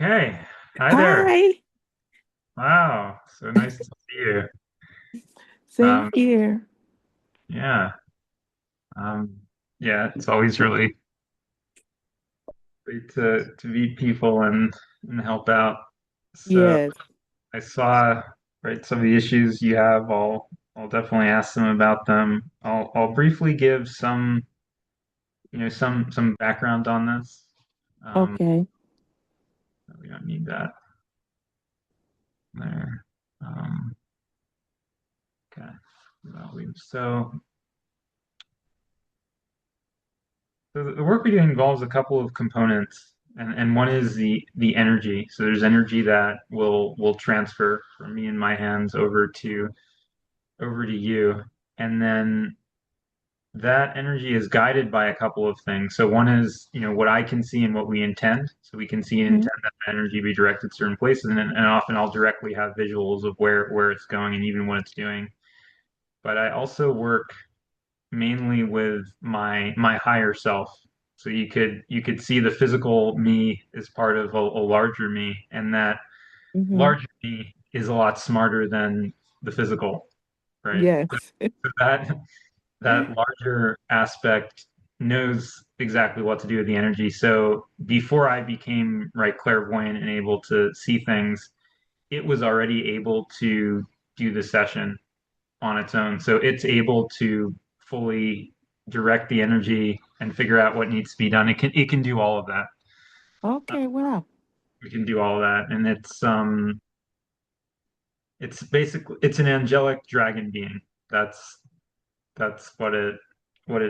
Okay. Hi there. Hi, Wow. So nice to see you. same Um, here. yeah. Um, yeah, it's always really great to meet people and help out. So Yes. I saw right some of the issues you have. I'll definitely ask them about them. I'll briefly give some, some background on this. Um, Okay. we don't need that there. Um, okay. So So the work we do involves a couple of components, and one is the energy. So there's energy that will transfer from me and my hands over to you, and then that energy is guided by a couple of things. So one is, what I can see and what we intend. So we can see and Mhm. intend that the energy be directed certain places, and often I'll directly have visuals of where it's going and even what it's doing. But I also work mainly with my higher self. So you could see the physical me as part of a larger me, and that Mhm. larger me is a lot smarter than the physical, right? Yes. So that larger aspect knows exactly what to do with the energy. So before I became right clairvoyant and able to see things, it was already able to do the session on its own. So it's able to fully direct the energy and figure out what needs to be done. It can do all of that. Uh, Okay, wow. it can do all of that, and it's basically it's an angelic dragon being. That's that's what it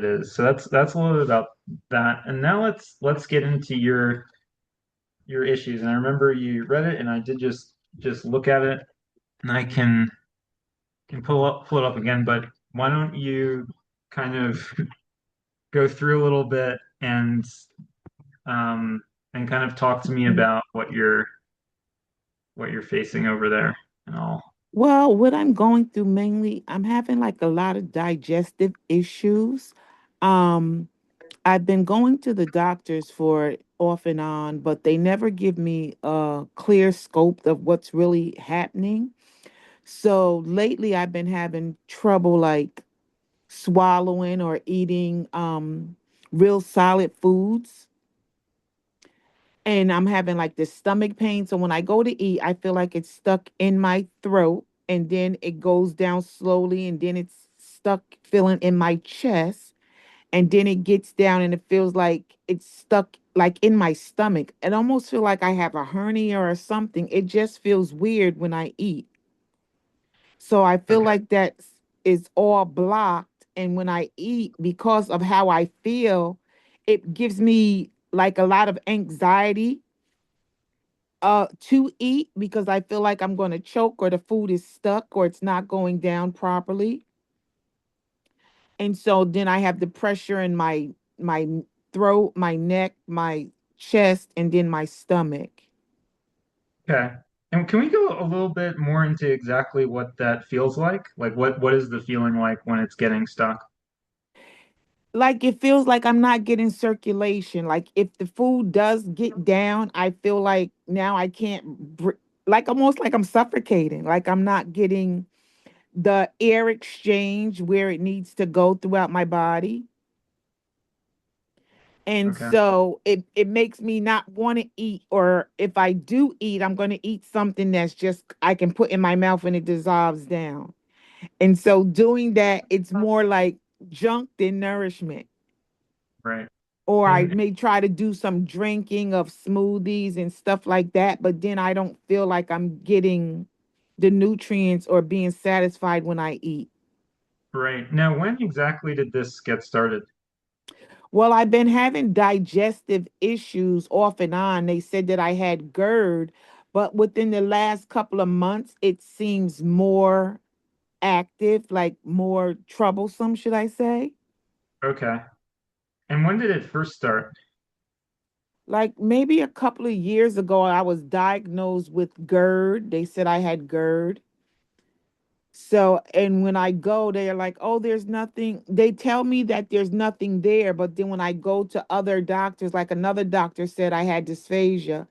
is. So that's a little bit about that. And now let's get into your issues. And I remember you read it, and I did just look at it, and I can pull it up again. But why don't you kind of go through a little bit um, and kind of talk to me Mhm. about what you're facing over there and all. Well, what I'm going through mainly, I'm having like a lot of digestive issues. Um, I've been going to the doctors for it off and on, but they never give me a clear scope of what's really happening. So lately I've been having trouble like swallowing or eating real solid foods. And I'm having like this stomach pain. So when I go to eat, I feel like it's stuck in my throat and then it goes down slowly and then it's stuck feeling in my chest and then it gets down and it feels like it's stuck like in my stomach. It almost feel like I have a hernia or something. It just feels weird when I eat. So I feel Okay. like that is all blocked. And when I eat, because of how I feel, it gives me like a lot of anxiety to eat because I feel like I'm going to choke or the food is stuck or it's not going down properly. And so then I have the pressure in my throat, my neck, my chest, and then my stomach. Okay. And can we go a little bit more into exactly what that feels like? Like what is the feeling like when it's getting stuck? Like it feels like I'm not getting circulation. Like if the food does get down, I feel like now I can't like almost like I'm suffocating. Like I'm not getting the air exchange where it needs to go throughout my body. And Okay. so it makes me not want to eat, or if I do eat, I'm going to eat something that's just I can put in my mouth and it dissolves down. And so doing that, it's more like junk than nourishment. Right. Or I And may try to do some drinking of smoothies and stuff like that, but then I don't feel like I'm getting the nutrients or being satisfied when I eat. right. Now, when exactly did this get started? Well, I've been having digestive issues off and on. They said that I had GERD, but within the last couple of months, it seems more active, like more troublesome, should I say? Okay. And when did it first start? Like maybe a couple of years ago, I was diagnosed with GERD. They said I had GERD. So, and when I go, they're like, oh, there's nothing. They tell me that there's nothing there. But then when I go to other doctors, like another doctor said I had dysphagia,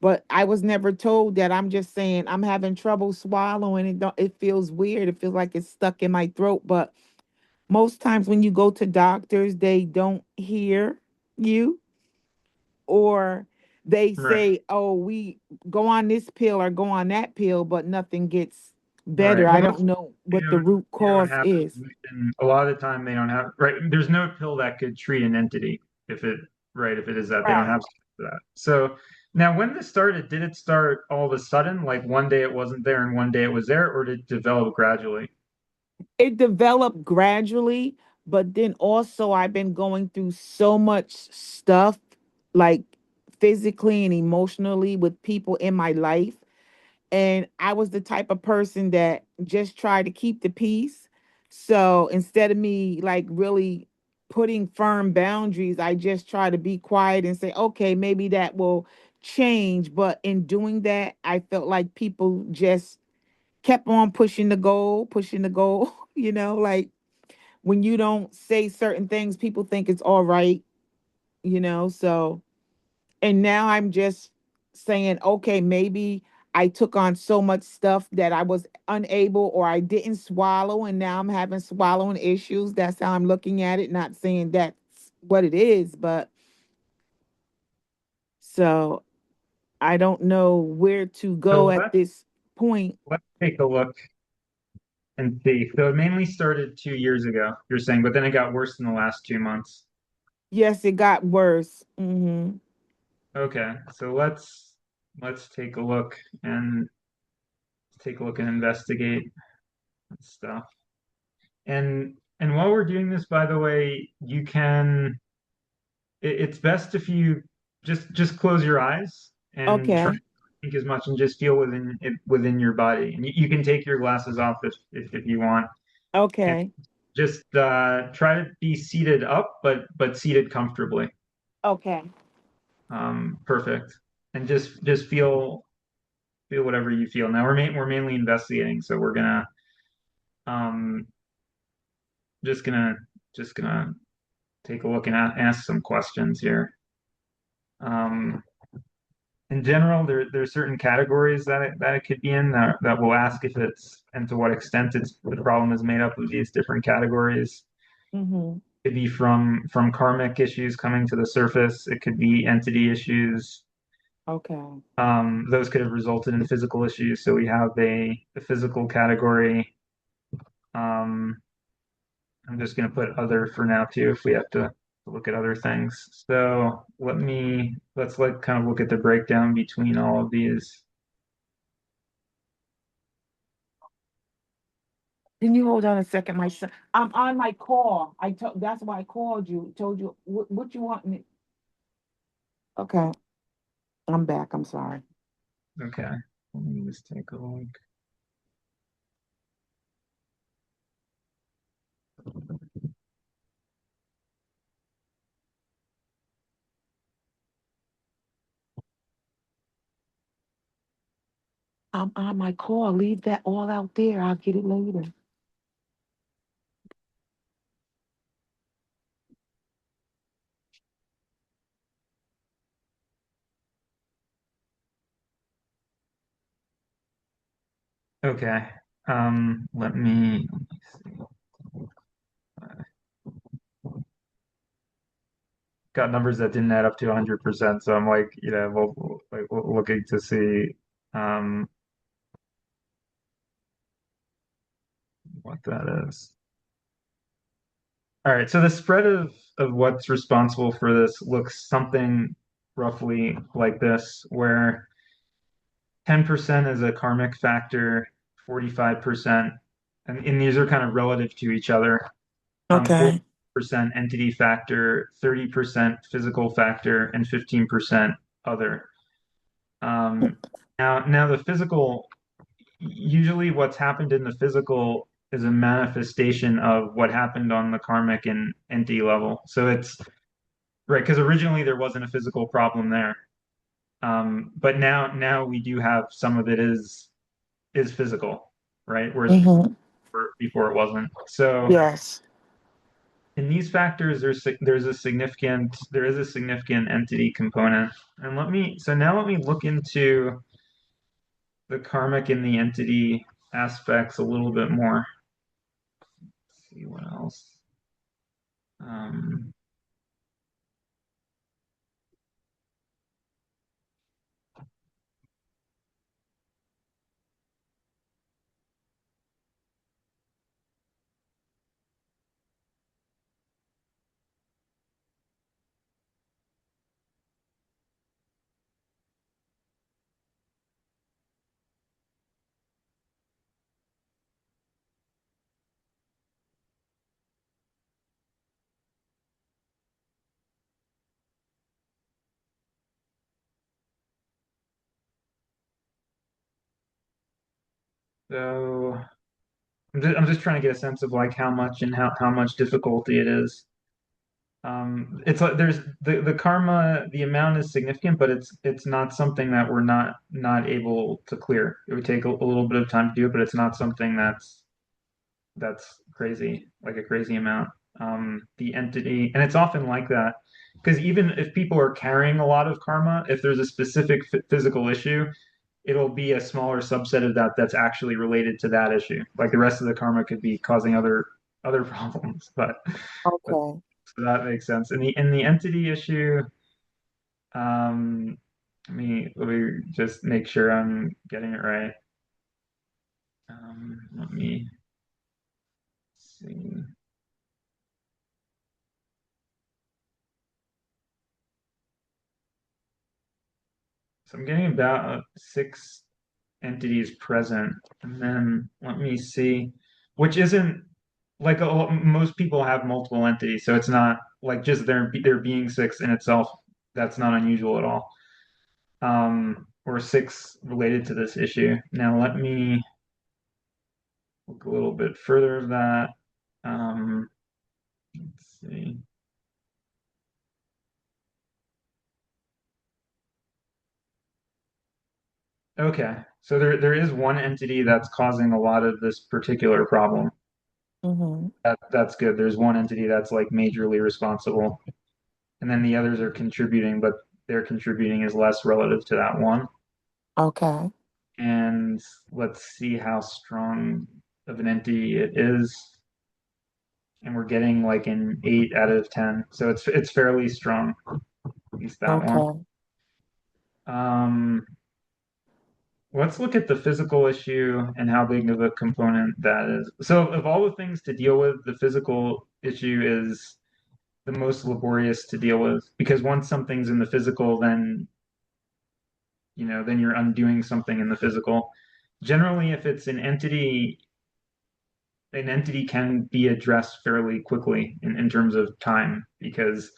but I was never told that. I'm just saying I'm having trouble swallowing. It feels weird. It feels like it's stuck in my throat. But most times when you go to doctors, they don't hear you, or they Right. say, "Oh, we go on this pill or go on that pill," but nothing gets better. Right. I Well, don't most know what the don't root they don't cause have a is. solution. A lot of the time they don't have right. There's no pill that could treat an entity if it right if it is that they don't Right. have for that. So now when this started, did it start all of a sudden? Like one day it wasn't there and one day it was there, or did it develop gradually? It developed gradually, but then also I've been going through so much stuff, like physically and emotionally, with people in my life. And I was the type of person that just tried to keep the peace. So instead of me like really putting firm boundaries, I just try to be quiet and say, okay, maybe that will change. But in doing that, I felt like people just kept on pushing the goal, like when you don't say certain things, people think it's all right, so. And now I'm just saying, okay, maybe I took on so much stuff that I was unable or I didn't swallow, and now I'm having swallowing issues. That's how I'm looking at it. Not saying that's what it is, but so I don't know where to go So at this point. let's take a look and see. So it mainly started 2 years ago, you're saying, but then it got worse in the last 2 months. Yes, it got worse. Okay, so let's take a look and investigate stuff. And while we're doing this, by the way, it's best if you just close your eyes and try Okay. to think as much and just feel within your body. And you can take your glasses off if you want. And Okay. just try to be seated up, but seated comfortably. Okay. Perfect. And just feel whatever you feel. Now we're mainly investigating, so we're gonna um just gonna just gonna take a look and ask some questions here. Um, in general, there's certain categories that it could be in that will ask if it's and to what extent the problem is made up of these different categories. Mm-hmm. It could be from karmic issues coming to the surface. It could be entity issues. Okay. Those could have resulted in physical issues. So we have a physical category. Um, I'm just going to put other for now too, if we have to look at other things. So let's like kind of look at the breakdown between all of these. Can you hold on a second, my son? I'm on my call. That's why I called you. Told you what you want me. Okay, I'm back. I'm sorry. Okay, let me just take a look. I'm on my call. Leave that all out there. I'll get it later. Okay, let me see. Got numbers that didn't add up to 100%, so I'm like, looking to see um what that is. All right, so the spread of what's responsible for this looks something roughly like this, where 10% is a karmic factor, 45%, and these are kind of relative to each other. 40% entity factor, 30% physical factor, and 15% other. Um, now the physical, usually what's happened in the physical is a manifestation of what happened on the karmic and entity level. So it's right, because originally there wasn't a physical problem there. But now we do have some of it is physical, right? Whereas Mm-hmm. before it wasn't. So Yes. in these factors, there is a significant entity component. And now let me look into the karmic and the entity aspects a little bit more. Let's see what else. Um, so I'm just trying to get a sense of like how much and how much difficulty it is. It's like there's the karma, the amount is significant, but it's not something that we're not able to clear. It would take a little bit of time to do it, but it's not something that's crazy, like a crazy amount. The entity, and it's often like that because even if people are carrying a lot of karma, if there's a specific physical issue, it'll be a smaller subset of that that's actually related to that issue. Like the rest of the karma could be causing other problems, but Okay. so that makes sense. In the entity issue, um, let me just make sure I'm getting it right. Let me see. So I'm getting about six entities present, and then let me see, which isn't like most people have multiple entities, so it's not like just there being six in itself. That's not unusual at all. Or six related to this issue. Now let me look a little bit further of that. Um, let's see. Okay, so there is one entity that's causing a lot of this particular problem. Mm-hmm. That's good. There's one entity that's like majorly responsible, and then the others are contributing, but their contributing is less relative to that one. Okay. And let's see how strong of an entity it is. And we're getting like an 8 out of 10, so it's fairly strong, at least that one. Okay. Um, let's look at the physical issue and how big of a component that is. So, of all the things to deal with, the physical issue is the most laborious to deal with because once something's in the physical, then then you're undoing something in the physical. Generally, if it's an entity can be addressed fairly quickly in terms of time because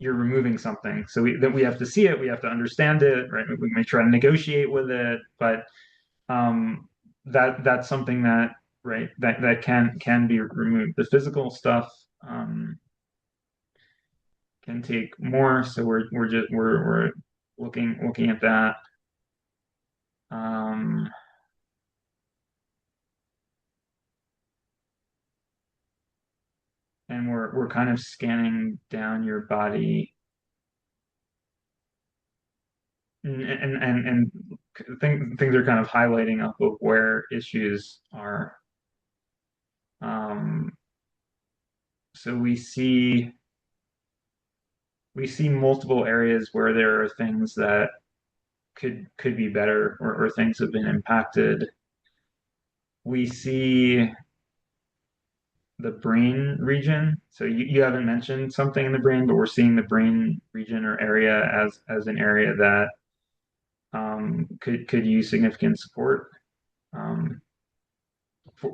you're removing something. So then we have to see it, we have to understand it, right? We may try to negotiate with it, but um, that's something that right that can be removed. The physical stuff can take more, so we're looking at that. Um, and we're kind of scanning down your body and things are kind of highlighting up of where issues are. Um, so we see multiple areas where there are things that could be better or things have been impacted. We see the brain region. So you haven't mentioned something in the brain, but we're seeing the brain region or area as an area that could use significant support. Um,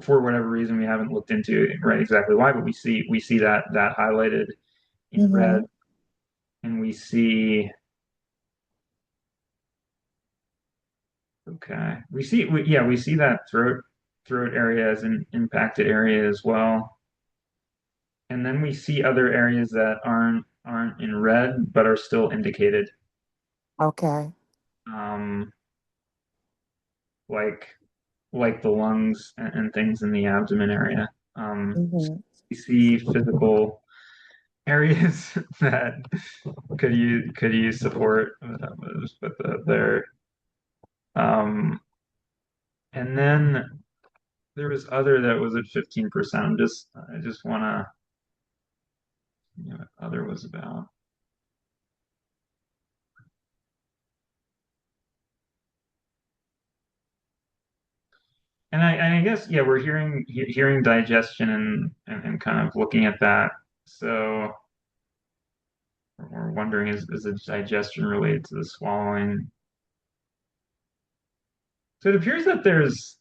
for whatever reason, we haven't looked into right exactly why, but we see that highlighted in red, Mm-hmm. and we see okay, we see that throat area as an impacted area as well, and then we see other areas that aren't in red but are still indicated, Okay. um, like like the lungs and things in the abdomen area. Um, Mm-hmm. we see physical. areas that could use support with their um and then there was other that was at 15%. I just wanna what other was about. And I guess yeah, we're hearing digestion and kind of looking at that. So we're wondering is the digestion related to the swallowing? So it appears that there's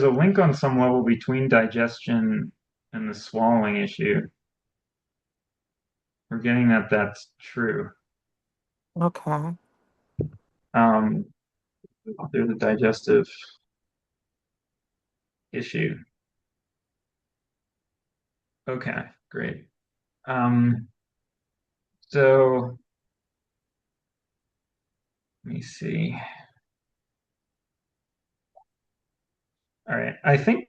a link on some level between digestion and the swallowing issue. We're getting that that's true. Okay. Um, there's a digestive issue. Okay, great. Um, so let me see. All right, I think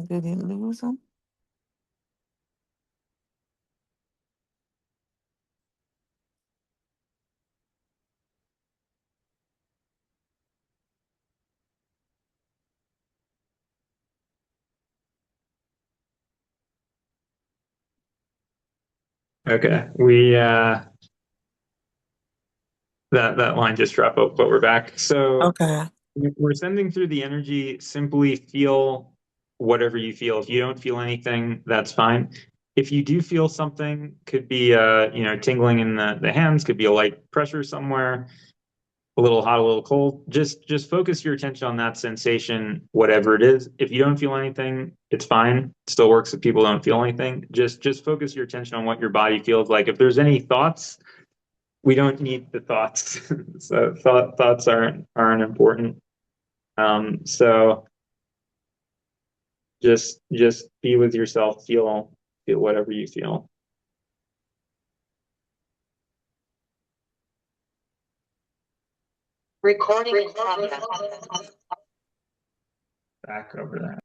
Did he lose him? okay. We that line just dropped, but we're back. So Okay. we're sending through the energy. Simply feel whatever you feel. If you don't feel anything, that's fine. If you do feel something, could be tingling in the hands, could be a light pressure somewhere, a little hot, a little cold. Just focus your attention on that sensation, whatever it is. If you don't feel anything, it's fine. It still works if people don't feel anything. Just focus your attention on what your body feels like. If there's any thoughts, we don't need the thoughts. So thoughts aren't important. So just be with yourself, feel whatever you feel. Recording in progress. Back over that.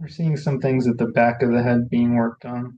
We're seeing some things at the back of the head being worked on.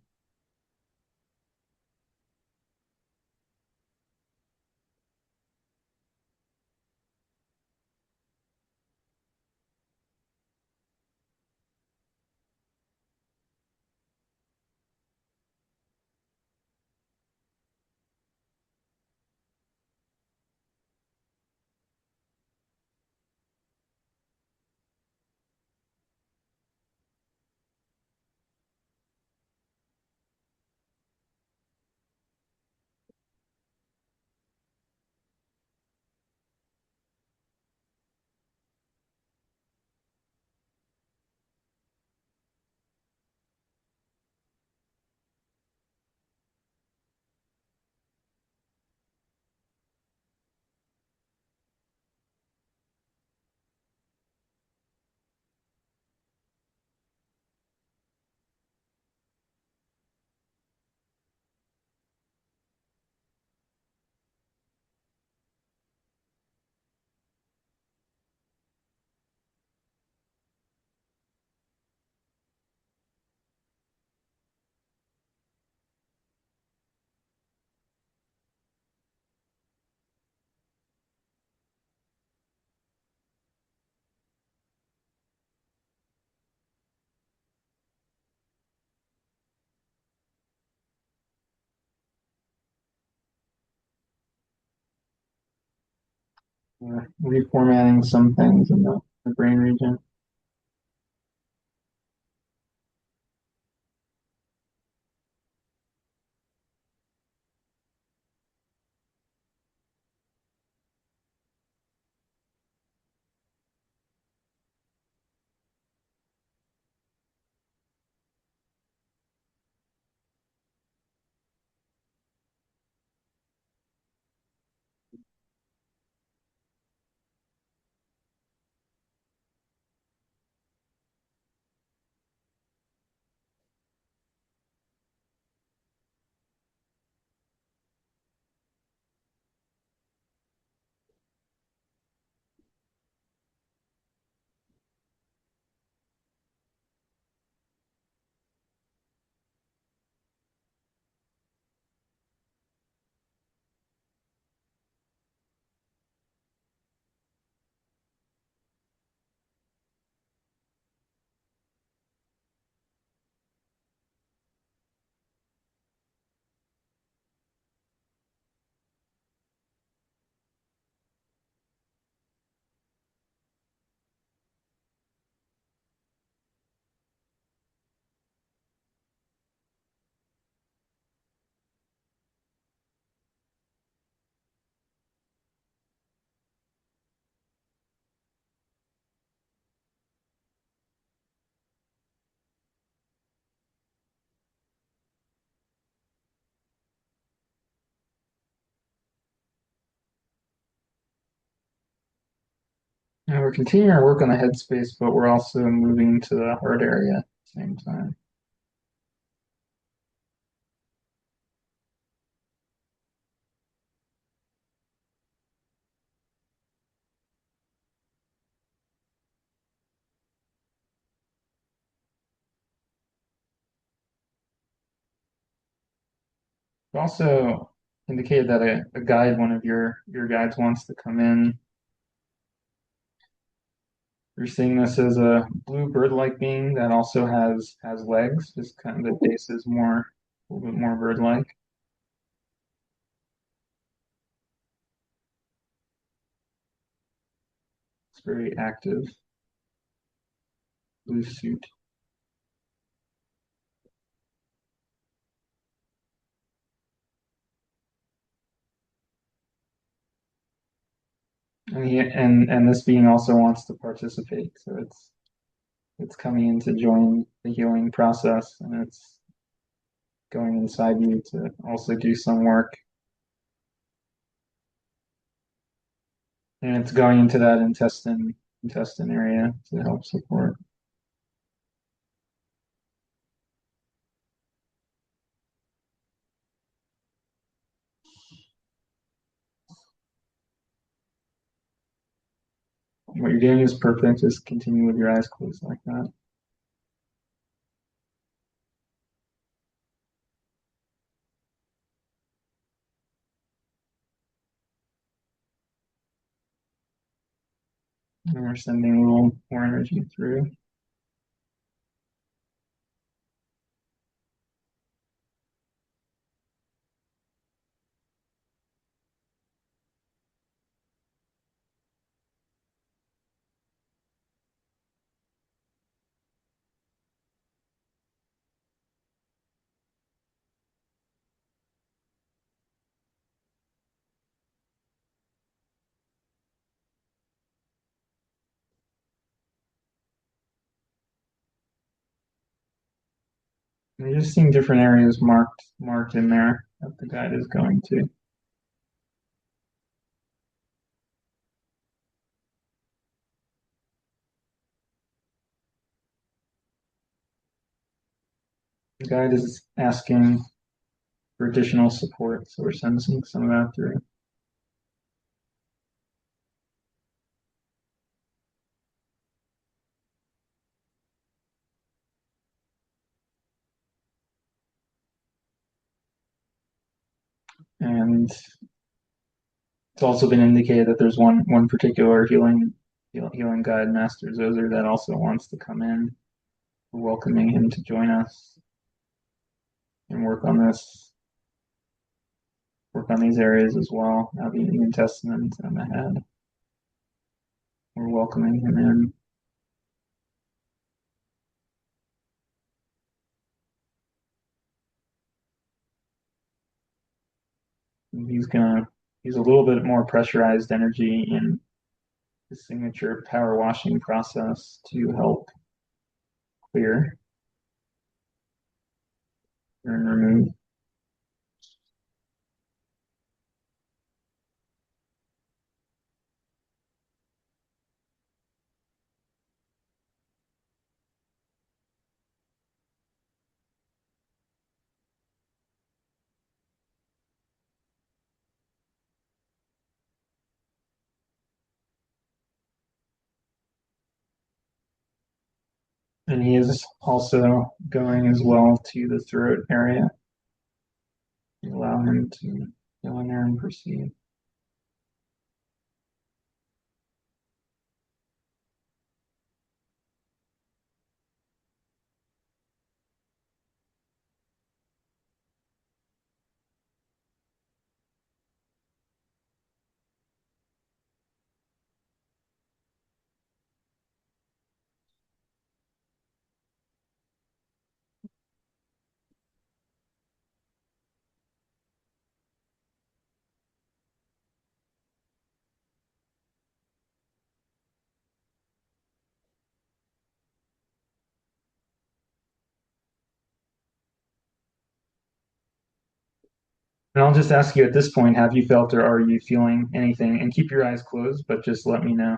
Reformatting some things in the brain region. Now we're continuing our work on the headspace, but we're also moving to the heart area at the same time. It also indicated that a guide, one of your guides, wants to come in. You're seeing this as a blue bird-like being that also has legs, just kind of the base is more a little bit more bird-like. It's very active, blue suit. And this being also wants to participate, so it's coming in to join the healing process, and it's going inside you to also do some work. And it's going into that intestine area to help support. What you're doing is perfect. Just continue with your eyes closed like that. And we're sending a little more energy through. And you're just seeing different areas marked in there that the guide is going to. The guide is asking for additional support, so we're sensing some of that through. And it's also been indicated that there's one particular healing guide, Master Zoser, that also wants to come in. We're welcoming him to join us and work on these areas as well. Now the intestines and the head. We're welcoming him in. And he's a little bit more pressurized energy in the signature power washing process to help clear and remove. And he is also going as well to the throat area. You allow him to go in there and proceed. And I'll just ask you at this point, have you felt or are you feeling anything? And keep your eyes closed, but just let me know.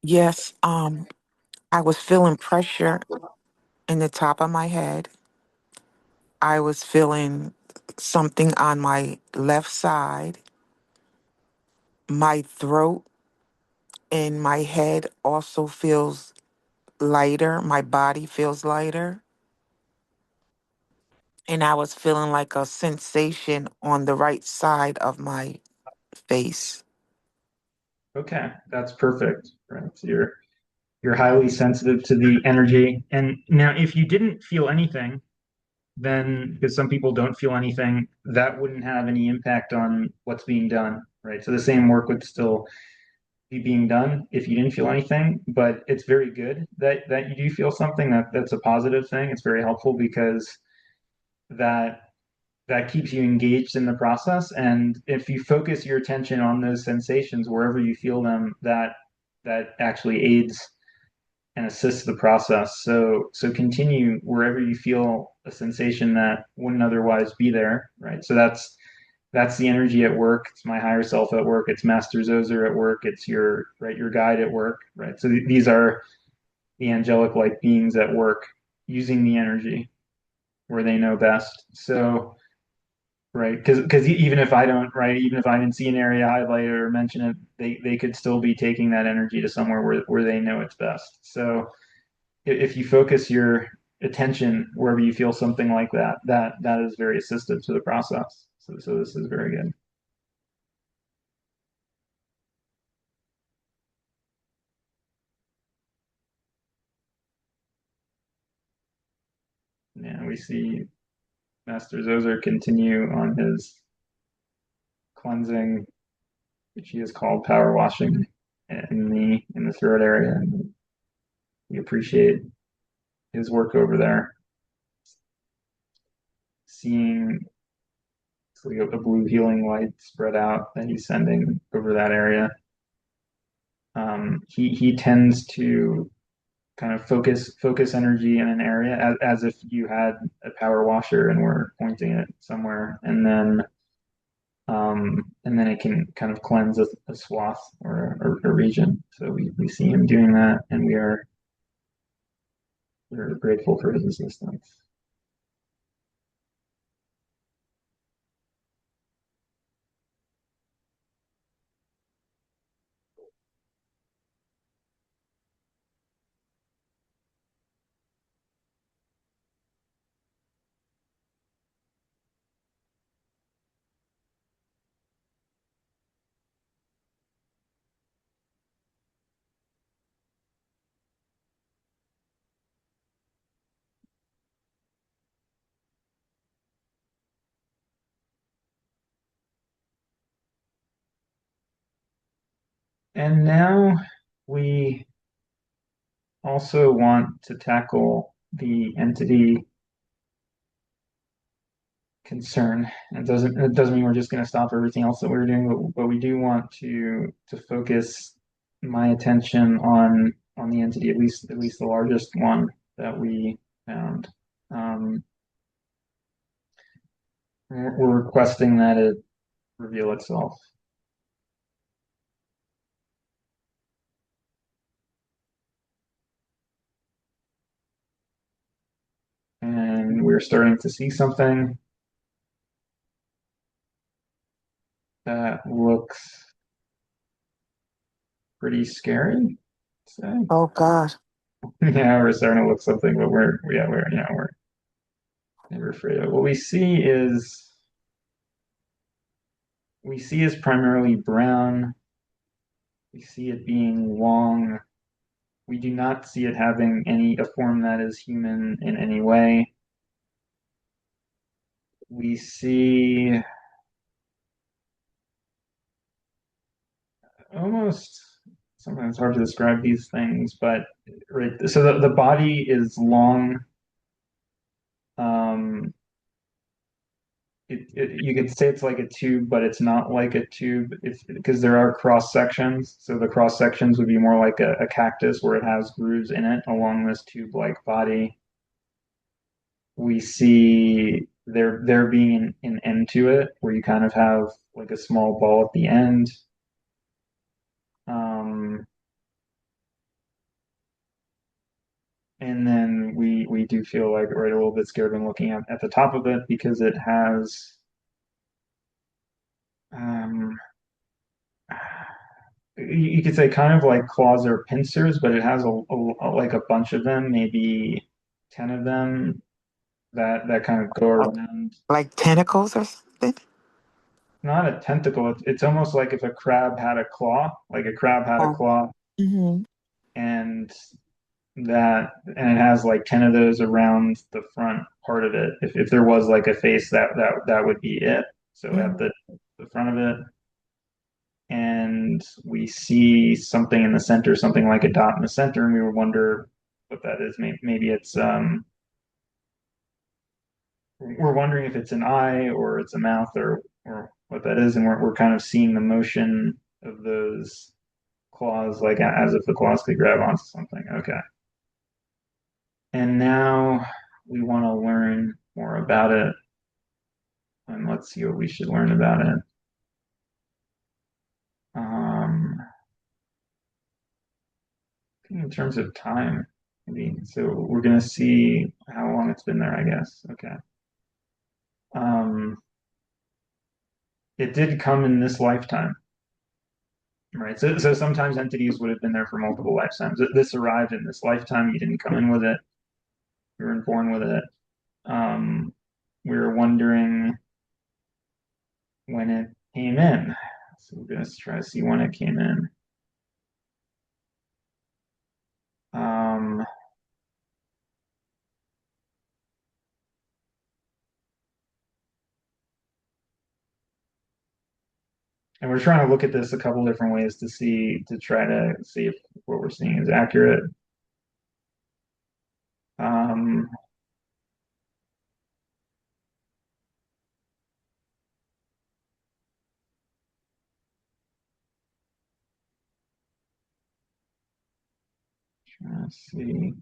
Yes, I was feeling pressure in the top of my head. I was feeling something on my left side. My throat and my head also feels lighter. My body feels lighter. And I was feeling like a sensation on the right side of my face. Okay, that's perfect. Right. So you're highly sensitive to the energy. And now if you didn't feel anything, then because some people don't feel anything, that wouldn't have any impact on what's being done, right? So the same work would still be being done if you didn't feel anything, but it's very good that you do feel something. That's a positive thing. It's very helpful because that that keeps you engaged in the process. And if you focus your attention on those sensations wherever you feel them, that actually aids and assists the process. So continue wherever you feel a sensation that wouldn't otherwise be there, right? So that's the energy at work. It's my higher self at work. It's Master Zoser at work. It's your guide at work, right? So these are the angelic like beings at work using the energy where they know best. So right, because even if I don't, right, even if I didn't see an area highlighted or mention it, they could still be taking that energy to somewhere where they know it's best. So if you focus your attention wherever you feel something like that, that is very assistive to the process. So this is very good. we see Master Zoser continue on his cleansing, which he has called power washing in the throat area, and we appreciate his work over there. Seeing like a blue healing light spread out that he's sending over that area. He tends to kind of focus energy in an area as if you had a power washer and were pointing it somewhere, and then it can kind of cleanse a swath or a region. So we see him doing that, and we're grateful for his assistance. And now we also want to tackle the entity concern. It doesn't mean we're just going to stop everything else that we're doing, but we do want to focus my attention on the entity, at least the largest one that we found. We're requesting that it reveal itself. And we're starting to see something that looks pretty scary. So, Oh God. yeah, we're starting to look something, but we're never afraid of it. What we see is primarily brown. We see it being long. We do not see it having a form that is human in any way. We see almost sometimes it's hard to describe these things, but right. So the body is long. Um, you could say it's like a tube, but it's not like a tube. It's because there are cross sections. So the cross sections would be more like a cactus where it has grooves in it along this tube-like body. We see there being an end to it where you kind of have like a small ball at the end. Um, and then we do feel like right a little bit scared when looking at the top of it because it has um, you could say kind of like claws or pincers, but it has like a bunch of them, maybe 10 of them that kind of go around. Like tentacles or something? Not a tentacle. It's almost like if a crab had a claw, like a crab had a Oh. claw, Mm-hmm. and and it has like 10 of those around the front part of it. If there was like a face, that would be it. So at the front of it, and we see something in the center, something like a dot in the center, and we wonder what that is. Maybe it's we're wondering if it's an eye or it's a mouth or what that is, and we're kind of seeing the motion of those claws, like as if the claws could grab onto something. Okay. And now we want to learn more about it, and let's see what we should learn about it. Um, in terms of time, maybe. So we're gonna see how long it's been there, I guess. Okay. Um, it did come in this lifetime, right? So sometimes entities would have been there for multiple lifetimes. This arrived in this lifetime. You didn't come in with it. You weren't born with it. Um, we were wondering when it came in. So we're gonna try to see when it came in. Um, And we're trying to look at this a couple different ways to try to see if what we're seeing is accurate. Um, let's see.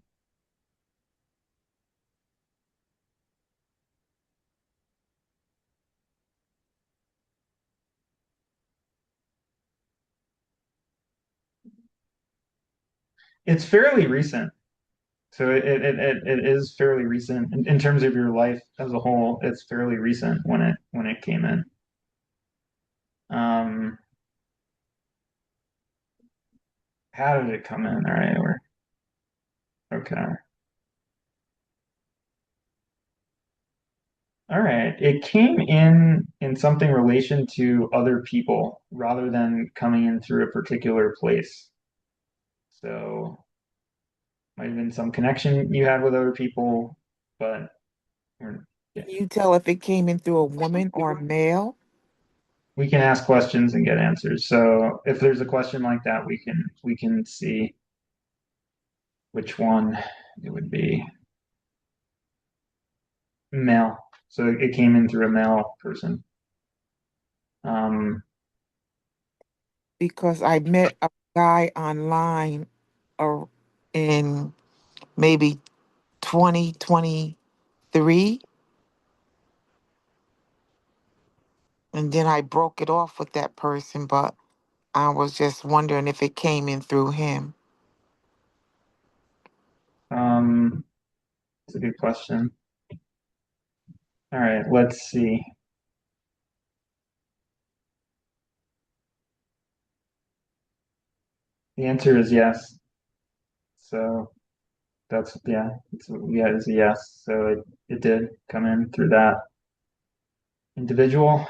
It's fairly recent. So it is fairly recent in terms of your life as a whole. It's fairly recent when it came in. Um, how did it come in? All right, we're okay. All right. It came in something relation to other people rather than coming in through a particular place. So might have been some connection you had with other people, but yeah, Can you tell if it came in through a woman or a male? we can ask questions and get answers. So if there's a question like that, we can see which one it would be. Male. So it came in through a male person. Um, Because I met a guy online or in maybe 2023, and then I broke it off with that person, but I was just wondering if it came in through him. um, it's a good question. All right, let's see. The answer is yes. So that's yeah, it's a yes. So it did come in through that individual.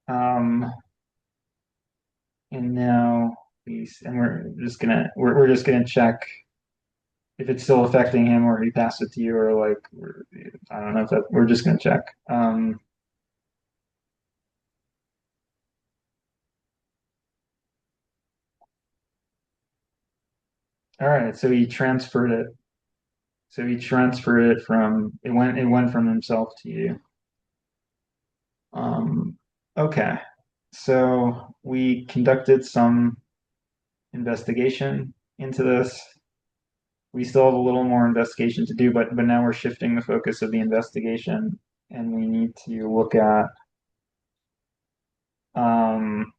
Um, and now we're just gonna check if it's still affecting him or he passed it to you or like I don't know if that we're just gonna check. All right, so he transferred it. So he transferred it from it went from himself to you. Um, okay. So we conducted some investigation into this. We still have a little more investigation to do, but now we're shifting the focus of the investigation, and we need to look at um,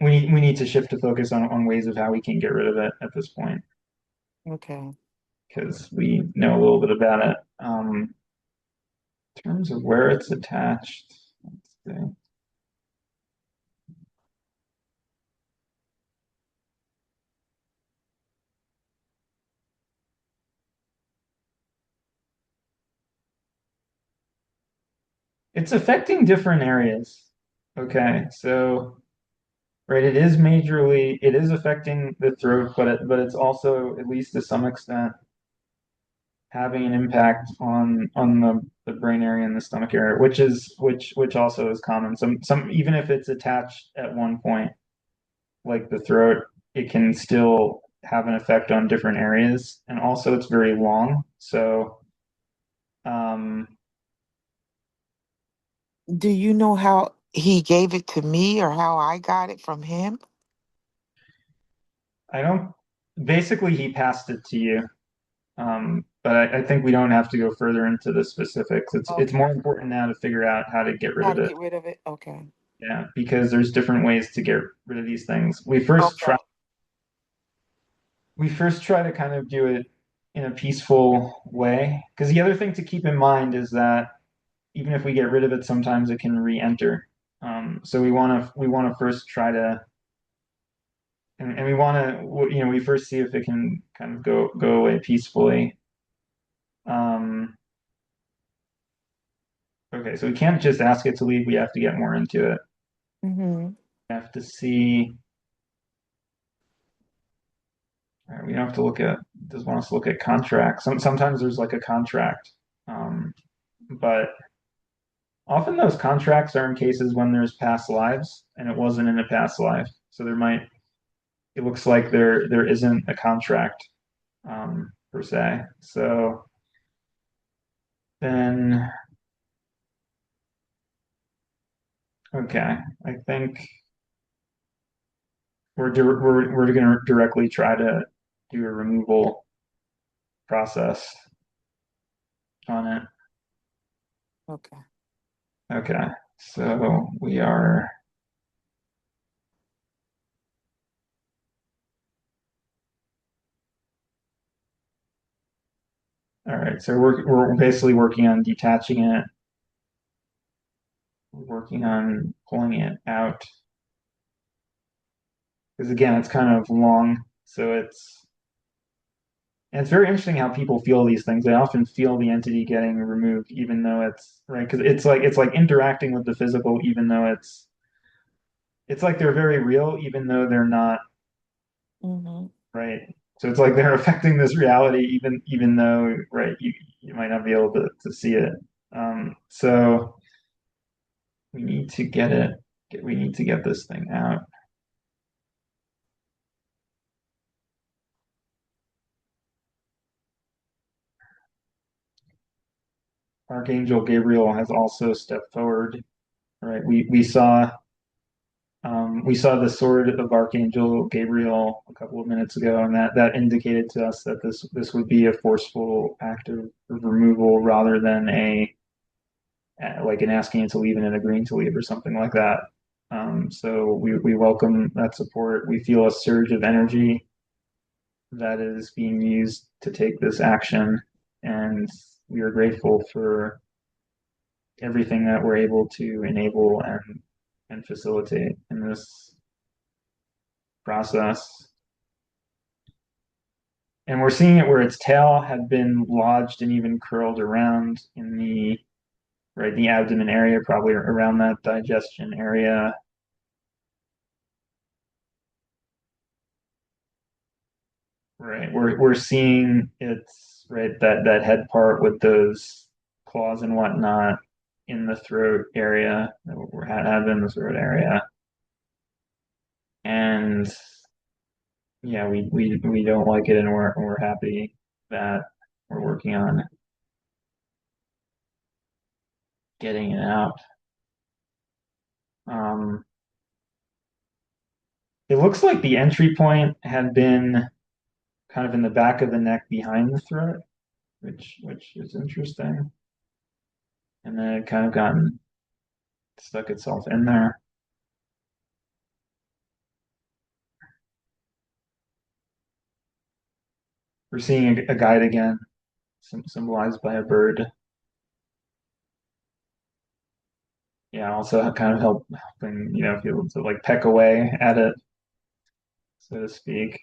we need to shift the focus on ways of how we can get rid of it at this point Okay. because we know a little bit about it. In terms of where it's attached, let's see. It's affecting different areas. Okay, so right, it is affecting the throat, but it's also, at least to some extent, having an impact on the brain area and the stomach area, which also is common. Some even if it's attached at one point, like the throat, it can still have an effect on different areas. And also it's very long. So um Do you know how he gave it to me or how I got it from him? I don't basically he passed it to you. But I think we don't have to go further into the specifics. It's Okay. more important now to figure out how to get rid How of to it. get rid of it? Okay. Yeah, because there's different ways to get rid of these things. Okay. We first try to kind of do it in a peaceful way. Because the other thing to keep in mind is that even if we get rid of it, sometimes it can re-enter. So we want to first try to and we want to we first see if it can kind of go away peacefully. Um, okay, so we can't just ask it to leave. We have to get more into it. Mm-hmm. We have to see. We don't have to look at. Does want us to look at contracts. Sometimes there's like a contract, but Often those contracts are in cases when there's past lives and it wasn't in a past life. So it looks like there isn't a contract per se. So then, okay, I think we're going to directly try to do a removal process on it. Okay. Okay, so we are. All right, so we're basically working on detaching it, working on pulling it out. Because again, it's kind of long, so it's very interesting how people feel these things. They often feel the entity getting removed, even though it's right, because it's like interacting with the physical, even though it's like they're very real, even though they're not, Mm-hmm. right? So it's like they're affecting this reality, even though, right, you might not be able to see it. So we need to get it. We need to get this thing out. Archangel Gabriel has also stepped forward, right? We saw the sword of Archangel Gabriel a couple of minutes ago, and that indicated to us that this would be a forceful act of removal rather than a like an asking to leave and an agreeing to leave or something like that. So we welcome that support. We feel a surge of energy that is being used to take this action, and we are grateful for everything that we're able to enable and facilitate in this process. And we're seeing it where its tail had been lodged and even curled around in the abdomen area, probably around that digestion area. Right. We're seeing its right that head part with those claws and whatnot in the throat area that we're had in the throat area. And yeah, we don't like it, and we're happy that we're working on getting it out. Um, it looks like the entry point had been kind of in the back of the neck behind the throat, which is interesting. And then it kind of gotten stuck itself in there. We're seeing a guide again, symbolized by a bird. Yeah, also kind of helping, people to like peck away at it, so to speak.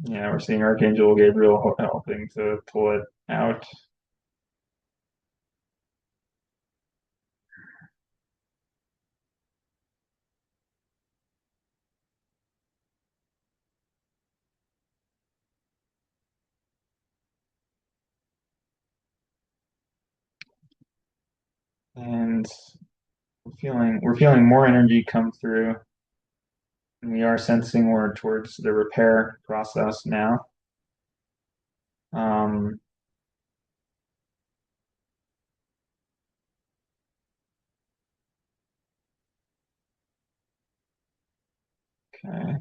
Yeah, we're seeing Archangel Gabriel helping to pull it out. And we're feeling more energy come through, and we are sensing we're towards the repair process now. Um, okay.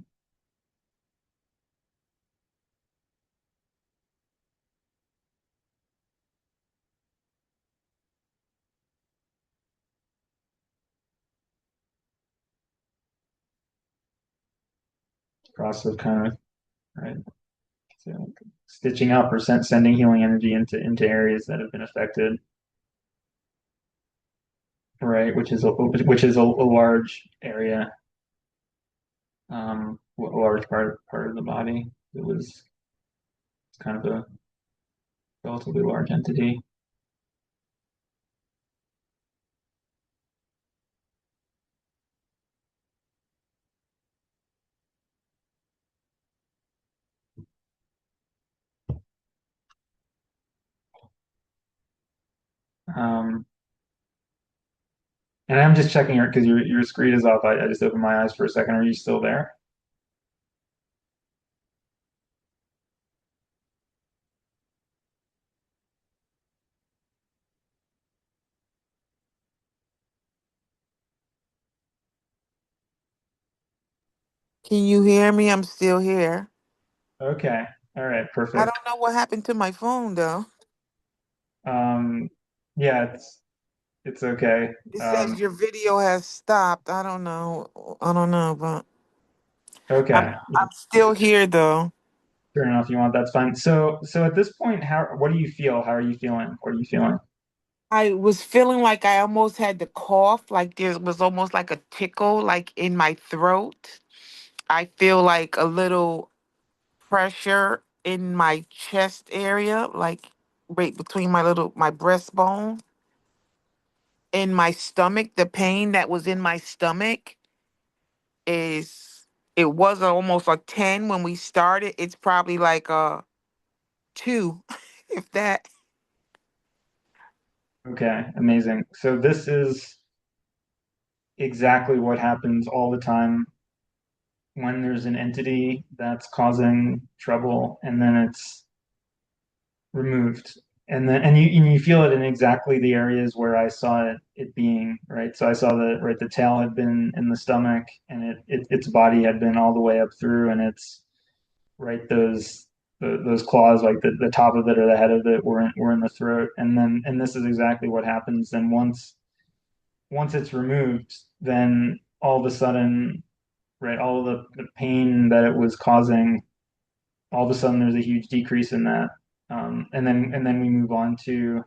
Process of kind of right, so stitching up or sending healing energy into areas that have been affected, right? Which is a large area, a large part of the body. It's kind of a relatively large entity. Um, and I'm just checking your because your screen is off. I just opened my eyes for a second. Are you still there? Can you hear me? I'm still here. Okay. All right. I Perfect. don't know what happened to my phone though. Um, yeah, it's okay. It says Um, your video has stopped. I don't know. I don't know, but I'm okay. I'm still here though. Turn it off if you want. That's fine. So at this point, what do you feel? How are you feeling? What are you feeling? I was feeling like I almost had to cough, like there was almost like a tickle like in my throat. I feel like a little pressure in my chest area, like right between my breastbone. In my stomach, the pain that was in my stomach is it was almost a 10 when we started. It's probably like a 2, if that. Okay, amazing. So this is exactly what happens all the time when there's an entity that's causing trouble and then it's removed. And you feel it in exactly the areas where I saw it being, right? So I saw the tail had been in the stomach and its body had been all the way up through and it's right those claws like the top of it or the head of it were in the throat and this is exactly what happens then once it's removed then all of a sudden right all of the pain that it was causing all of a sudden there's a huge decrease in that and then we move on to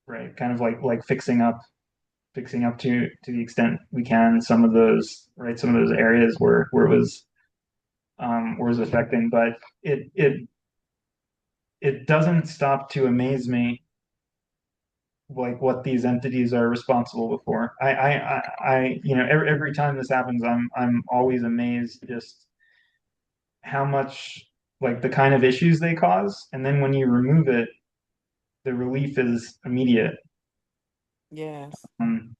right kind of like fixing up to the extent we can some of those right some of those areas where it was affecting but it doesn't stop to amaze me like what these entities are responsible for. Every time this happens, I'm always amazed just how much like the kind of issues they cause, and then when you remove it, the relief is immediate. Yes. Um,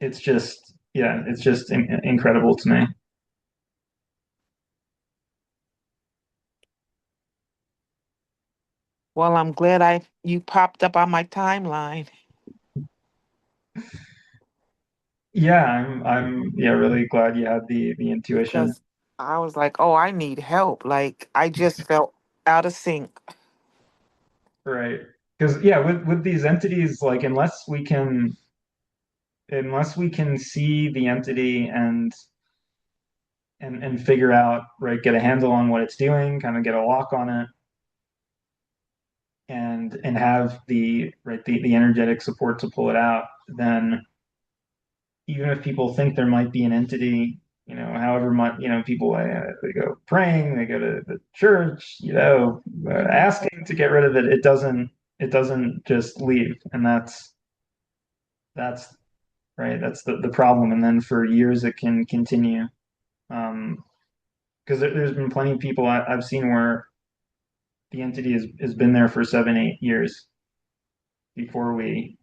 it's just yeah, it's just incredible to me. Well, I'm glad I you popped up on my timeline Yeah, I'm yeah really glad you had the intuition. because I was like, "Oh, I need help." Like I just felt out of sync. Right. Because yeah, with these entities, like unless we can see the entity and figure out, right, get a handle on what it's doing, kind of get a lock on it, and have the energetic support to pull it out, then even if people think there might be an entity, however much, people they go praying, they go to the church, Hmm. asking to get rid of it, it doesn't just leave, and that's right, that's the problem, and then for years it can continue. Um, because there's been plenty of people I've seen where the entity has been there for 7, 8 years before we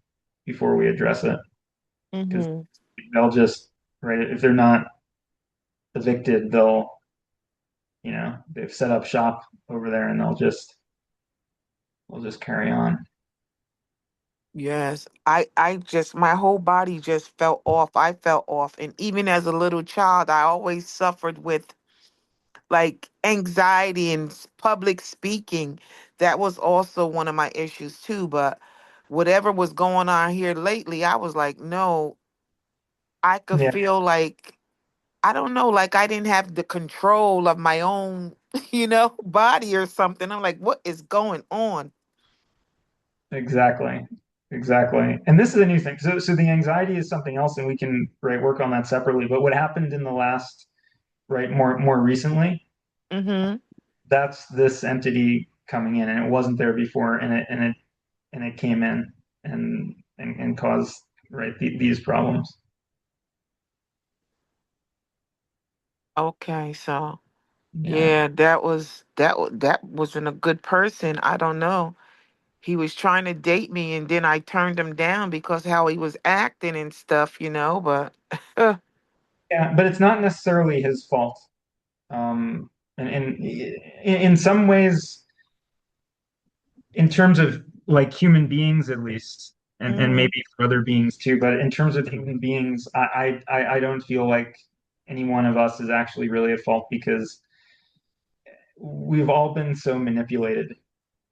before we address it. Because Hmm. they'll just right if they're not evicted, they've set up shop over there and they'll just carry on. Yes. I just my whole body just felt off. I felt off. And even as a little child, I always suffered with like anxiety and public speaking. That was also one of my issues too. But whatever was going on here lately, I was like, no, I could Yeah, feel like, I don't know, like I didn't have the control of my own, body or something. I'm like, what is going on? exactly. Exactly. And this is a new thing. So the anxiety is something else and we can right work on that separately. But what happened in the last right more recently, Mm-hmm. that's this entity coming in and it wasn't there before and it came in and caused right these problems. Okay, so Yeah. yeah, that wasn't a good person. I don't know. he was trying to date me, and then I turned him down because how he was acting and stuff, but Yeah, but it's not necessarily his fault. And in some ways, in terms of like human beings at least, and hmm maybe for other beings too, but in terms of human beings, I don't feel like any one of us is actually really at fault because we've all been so manipulated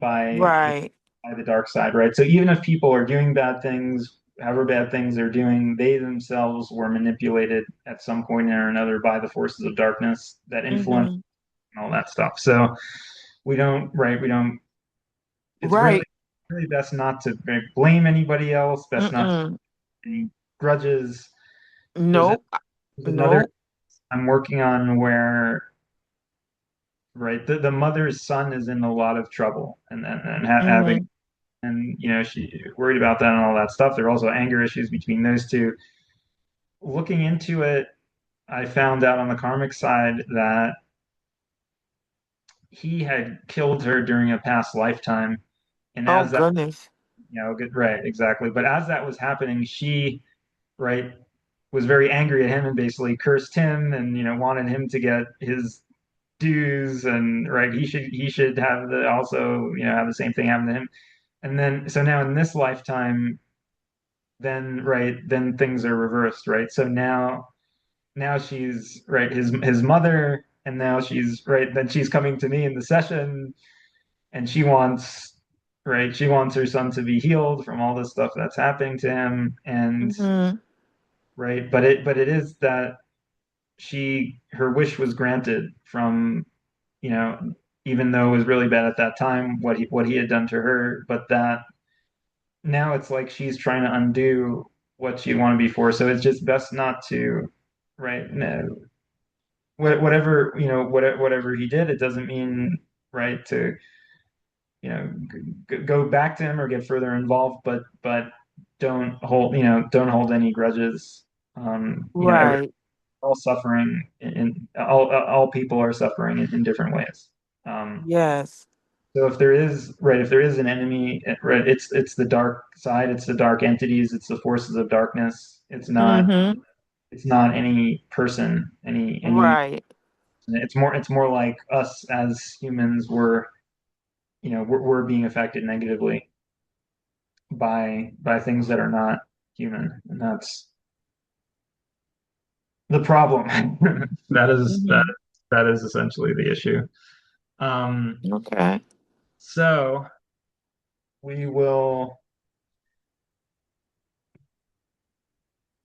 by right. by the dark side, right? So even if people are doing bad things, however bad things they're doing, they themselves were manipulated at some point or another by the forces of darkness that influence hmm and all that stuff. So we don't, right? We don't. It's really, Right. really best not to blame anybody else. Best not to Mm-mm. have any grudges. There's, Nope. there's another Nope. I'm working on where, right, the mother's son is in a lot of trouble and having, hmm and she worried about that and all that stuff. There are also anger issues between those two. Looking into it, I found out on the karmic side that he had killed her during a past lifetime, and Oh as that, goodness. good, right, exactly. But as that was happening, she, right, was very angry at him and basically cursed him and wanted him to get his dues, and right, he should have the also have the same thing happen to him. And then so now in this lifetime, then right, then things are reversed, right? So now she's right, his mother, and now she's right, then she's coming to me in the session, and she wants her son to be healed from all this stuff that's happening to him. And hmm right, but it is that her wish was granted from, you know even though it was really bad at that time what he had done to her, but that now it's like she's trying to undo what she wanted before. So it's just best not to, right? No, whatever, whatever he did, it doesn't mean, right, to go back to him or get further involved, but don't hold any grudges. Every Right. all suffering in all people are suffering in different ways. Yes. So if there is an enemy, right, it's the dark side, it's the dark entities, it's the forces of darkness. hmm It's not any person, any. Right. It's more like us as humans. We're being affected negatively by things that are not human, and that's the problem. That is that hmm that is essentially the issue. Okay. So we will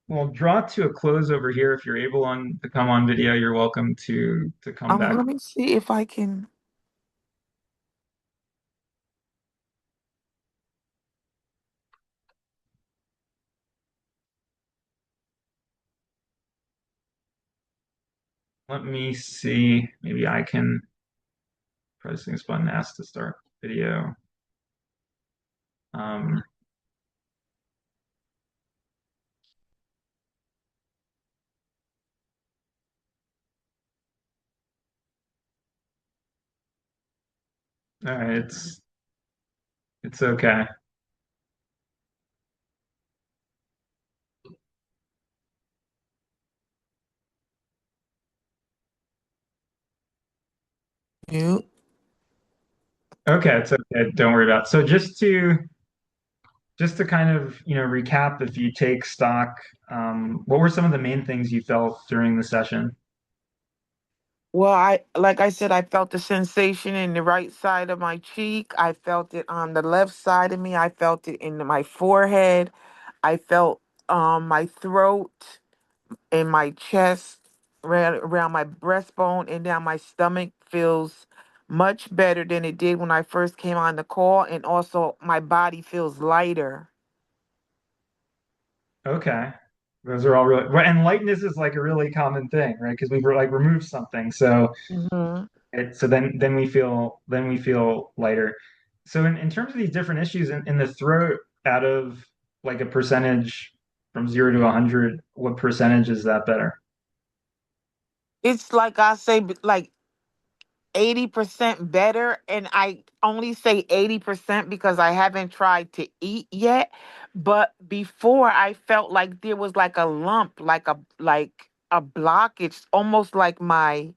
we'll draw to a close over here. If you're able to come on video, you're welcome to come back. Let me see if I can. Let me see. Maybe I can pressing this button ask to start video. Um, all right, it's okay. You. Okay, it's okay. Don't worry about it. So just to kind of recap, if you take stock, what were some of the main things you felt during the session? Well, like I said, I felt the sensation in the right side of my cheek. I felt it on the left side of me. I felt it in my forehead. I felt my throat and my chest, around my breastbone and down my stomach feels much better than it did when I first came on the call, and also my body feels lighter. Okay. Those are all really, well, and lightness is like a really common thing, right? Because we were like removed something. So hmm then we feel lighter. So in terms of these different issues in the throat, out of like a percentage from 0 to 100, what percentage is that better? It's like I say, like 80% better. And I only say 80% because I haven't tried to eat yet. But before I felt like there was like a lump, like a blockage, almost like my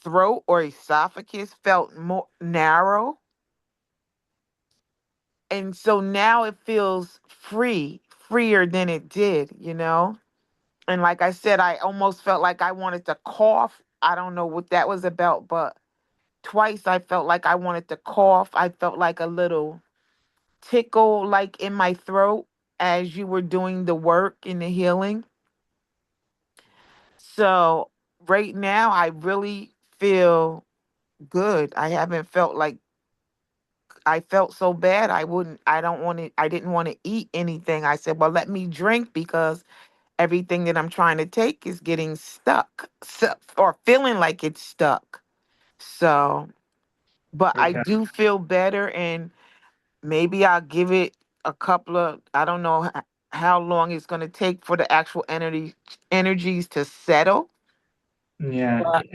throat or esophagus felt more narrow. And so now it feels freer than it did. And like I said, I almost felt like I wanted to cough. I don't know what that was about, but twice I felt like I wanted to cough. I felt like a little tickle like in my throat as you were doing the work in the healing. So right now I really feel good. I haven't felt like I felt so bad. I didn't want to eat anything. I said, well, let me drink because everything that I'm trying to take is getting stuck, or feeling like it's stuck. So, but I Okay. do feel better, and maybe I'll give it a couple of, I don't know how long it's going to take for the actual energies to settle. Yeah, But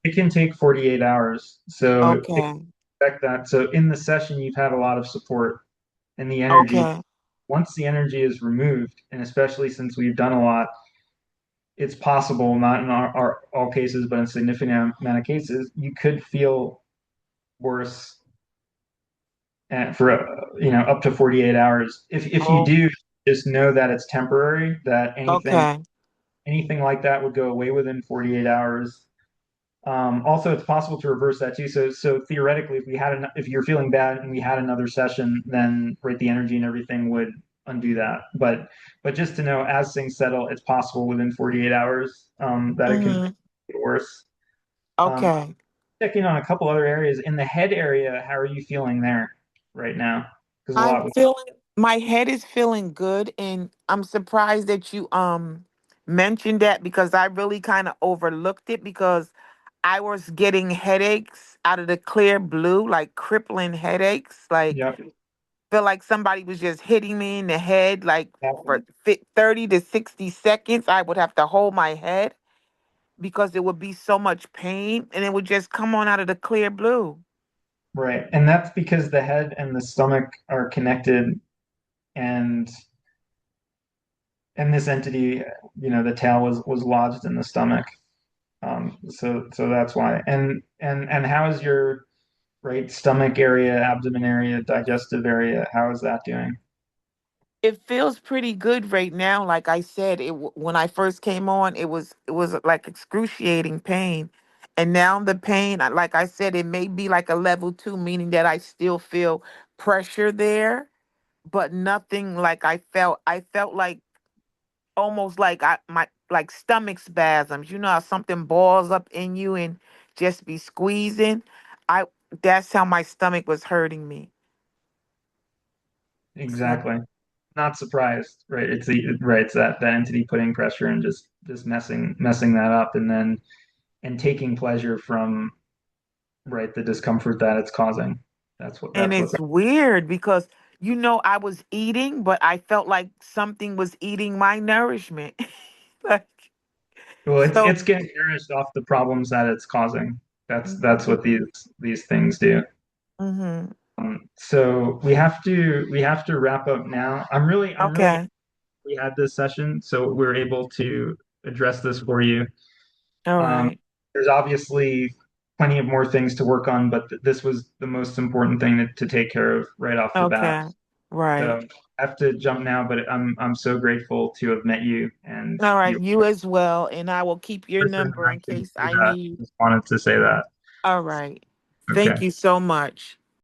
it can take 48 hours. So okay, expect that. So in the session, you've had a lot of support and the energy. okay, Once the energy is removed, and especially since we've done a lot, it's possible, not in our all cases, but in significant amount of cases, you could feel worse for up to 48 hours. If you oh, do, just know that it's temporary, that okay, anything like that would go away within 48 hours. Also, it's possible to reverse that too. So theoretically, if you're feeling bad and we had another session, then right, the energy and everything would undo that. But just to know, as things settle, it's possible within 48 hours that it could hmm, get worse. Um, okay. checking on a couple other areas in the head area. How are you feeling there right now? Because a I'm lot was feeling my head is feeling good, and I'm surprised that you mentioned that because I really kind of overlooked it because I was getting headaches out of the clear blue, like crippling headaches, like yep. feel like somebody was just hitting me in the head like Exactly. for 30 to 60 seconds. I would have to hold my head because there would be so much pain and it would just come on out of the clear blue. Right, and that's because the head and the stomach are connected, and this entity, the tail was lodged in the stomach. So that's why. And how is your right stomach area, abdomen area, digestive area? How is that doing? It feels pretty good right now. Like I said, when I first came on, it was like excruciating pain, and now the pain, like I said, it may be like a level 2, meaning that I still feel pressure there, but nothing like I felt. I felt like almost like my like stomach spasms. You know how something balls up in you and just be squeezing. I That's how my stomach was hurting me. So, Exactly. Not surprised, right? It's that entity putting pressure and just messing that up, and taking pleasure from right the discomfort that it's causing. and That's what's it's weird because I was eating, but I felt like something was eating my nourishment. Like well, so. it's getting nourished off the problems that it's causing. That's Mhm. what these things do. Mhm. So we have to wrap up now. I'm really Okay. we had this session, so we're able to address this for you. All Um, right. there's obviously plenty of more things to work on, but this was the most important thing to take care of right off the bat. Okay. Right. So I have to jump now, but I'm so grateful to have met you, and All you right. You as well, and I will keep your person, and number I in can case say I that. need. Just wanted to say that. All right. Thank Okay. you so much.